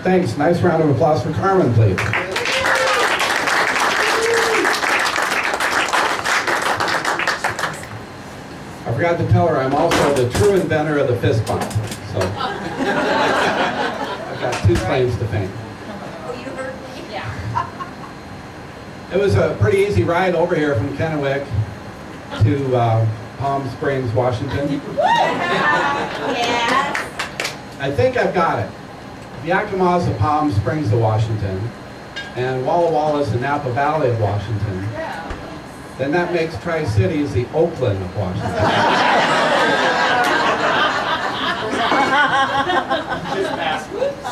Thanks. Nice round of applause for Carmen, please. I forgot to tell her I'm also the true inventor of the fist bump. So I've got 2 claims to fame. Oh, you heard me? Yeah. It was a pretty easy ride over here from Kennewick to Palm Springs, Washington. Yes. I think I've got it. Yakima is the Palm Springs of Washington, and Walla Walla is the Napa Valley of Washington. Then that makes Tri-Cities the Oakland of Washington.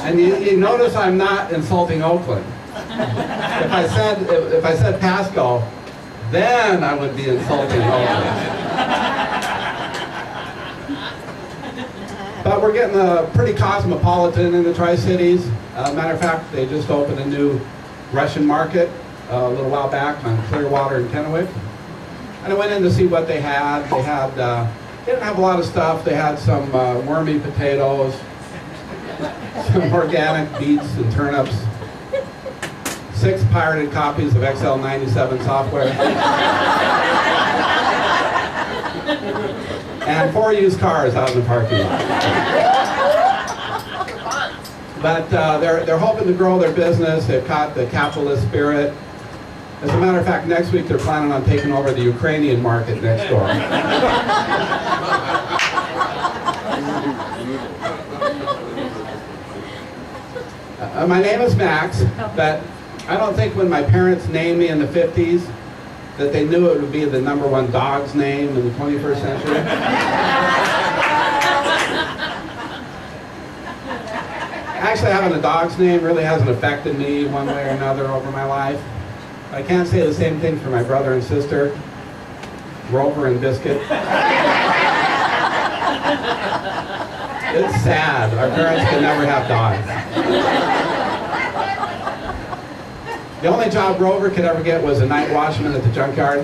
And you notice I'm not insulting Oakland. If I said Pasco, then I would be insulting Oakland. But we're getting pretty cosmopolitan in the Tri-Cities. Matter of fact, they just opened a new Russian market a little while back on Clearwater and Kennewick. And I went in to see what they had. They didn't have a lot of stuff. They had some wormy potatoes, some organic beets and turnips, 6 pirated copies of XL97 software, and 4 used cars out in the parking lot. But they're hoping to grow their business. They've caught the capitalist spirit. As a matter of fact, next week they're planning on taking over the Ukrainian market next door. My name is Max, but I don't think when my parents named me in the 50s that they knew it would be the #1 dog's name in the 21st century. Actually, having a dog's name really hasn't affected me one way or another over my life. I can't say the same thing for my brother and sister, Rover and Biscuit. It's sad. Our parents could never have dogs. The only job Rover could ever get was a night watchman at the junkyard.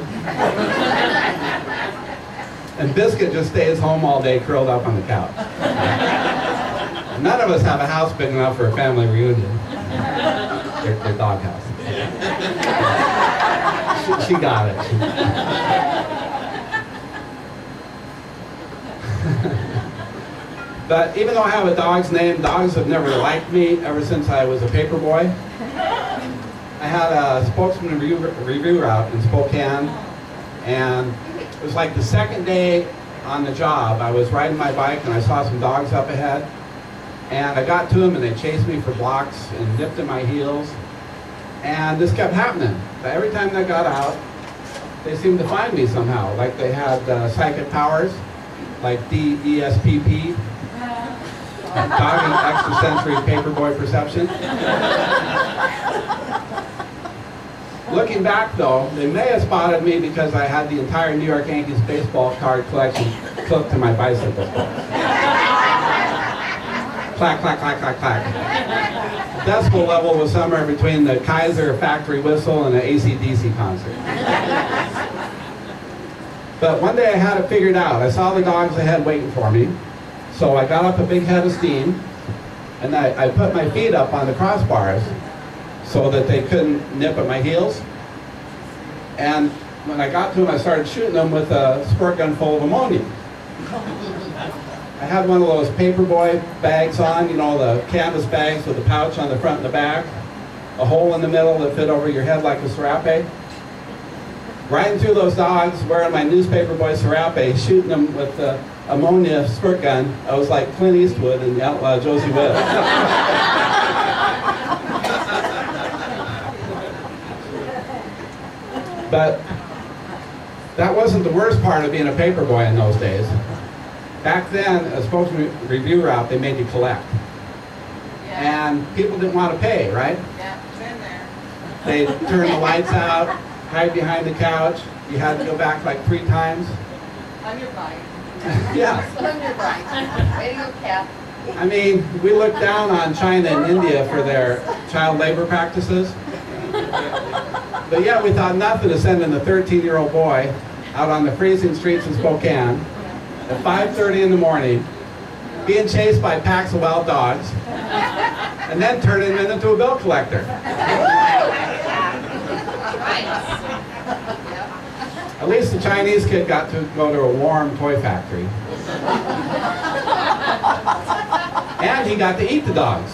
And Biscuit just stays home all day curled up on the couch. None of us have a house big enough for a family reunion. Their dog house. She got it. But even though I have a dog's name, dogs have never liked me ever since I was a paper boy. I had a spokesman review route in Spokane, and it was like the second day on the job. I was riding my bike and I saw some dogs up ahead, and I got to them and they chased me for blocks and nipped at my heels, and this kept happening. But every time they got out, they seemed to find me somehow, like they had psychic powers, like DESPP, dog and extrasensory paperboy perception. Looking back though, they may have spotted me because I had the entire New York Yankees baseball card collection clipped to my bicycle. Clack, clack, clack, clack, clack. Decibel level was somewhere between the Kaiser factory whistle and an AC/DC concert. But one day I had it figured out. I saw the dogs ahead waiting for me. So I got up a big head of steam, and I put my feet up on the crossbars so that they couldn't nip at my heels. And when I got to them, I started shooting them with a squirt gun full of ammonia. I had one of those paperboy bags on, you know, the canvas bags with the pouch on the front and the back, a hole in the middle that fit over your head like a serape. Riding through those dogs, wearing my newspaper boy serape, shooting them with the ammonia squirt gun. I was like Clint Eastwood and the outlaw Josie Webb. But that wasn't the worst part of being a paper boy in those days. Back then, a spokesman review route, they made you collect. Yeah. And people didn't want to pay, right? Yeah, been there. They'd turn the lights out, hide behind the couch. You had to go back like 3 times. On your bike. Yeah. On your bike. Way to go, Cap. I mean, we look down on China and India for their child labor practices. But yet we thought nothing of sending a 13-year-old boy out on the freezing streets of Spokane at 5:30 in the morning, being chased by packs of wild dogs, and then turn him into a bill collector. At least the Chinese kid got to go to a warm toy factory. And he got to eat the dogs.